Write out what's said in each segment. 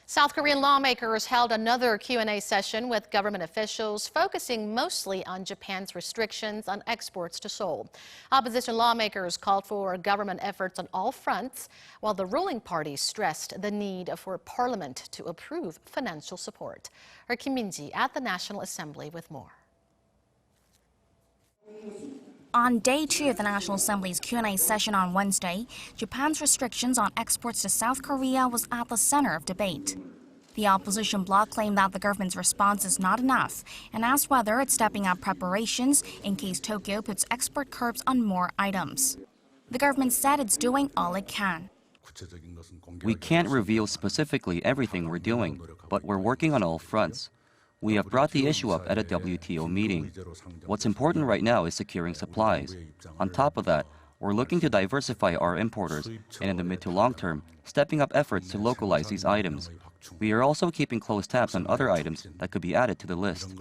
South Korean lawmakers held another Q&A session with government officials, focusing mostly on Japan's restrictions on exports to Seoul. Opposition lawmakers called for government efforts on all fronts, while the ruling party stressed the need for Parliament to approve financial support. Our Kim Min-ji at the National Assembly with more. On day 2 of the National Assembly's Q&A session on Wednesday, Japan's restrictions on exports to South Korea was at the center of debate. The opposition bloc claimed that the government's response is not enough and asked whether it's stepping up preparations in case Tokyo puts export curbs on more items. The government said it's doing all it can. We can't reveal specifically everything we're doing, but we're working on all fronts. We have brought the issue up at a WTO meeting. What's important right now is securing supplies. On top of that, we're looking to diversify our importers, and in the mid to long term, stepping up efforts to localize these items. We are also keeping close tabs on other items that could be added to the list.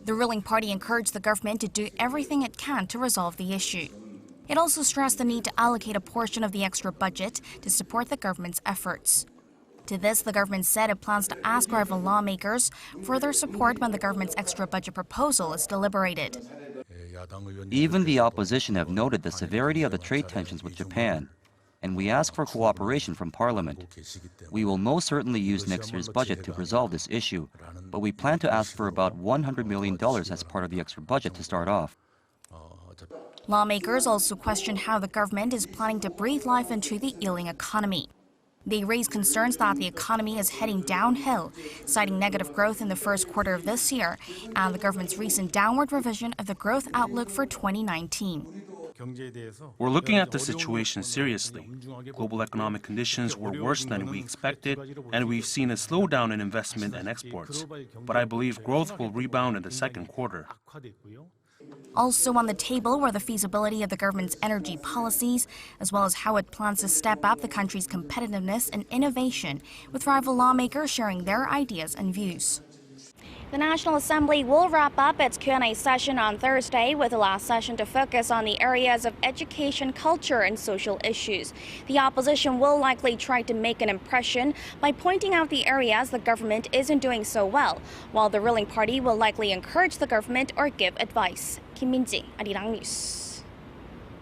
The ruling party encouraged the government to do everything it can to resolve the issue. It also stressed the need to allocate a portion of the extra budget to support the government's efforts. To this, the government said it plans to ask rival lawmakers for their support when the government's extra budget proposal is deliberated. Even the opposition have noted the severity of the trade tensions with Japan, and we ask for cooperation from Parliament. We will most certainly use next year's budget to resolve this issue, but we plan to ask for about $100 million as part of the extra budget to start off. Lawmakers also questioned how the government is planning to breathe life into the ailing economy. They raised concerns that the economy is heading downhill, citing negative growth in the first quarter of this year and the government's recent downward revision of the growth outlook for 2019. We're looking at the situation seriously. Global economic conditions were worse than we expected, and we've seen a slowdown in investment and exports. But I believe growth will rebound in the second quarter. Also on the table were the feasibility of the government's energy policies, as well as how it plans to step up the country's competitiveness and innovation, with rival lawmakers sharing their ideas and views. The National Assembly will wrap up its Q&A session on Thursday, with the last session to focus on the areas of education, culture, and social issues. The opposition will likely try to make an impression by pointing out the areas the government isn't doing so well, while the ruling party will likely encourage the government or give advice. Kim Min-ji, Arirang News.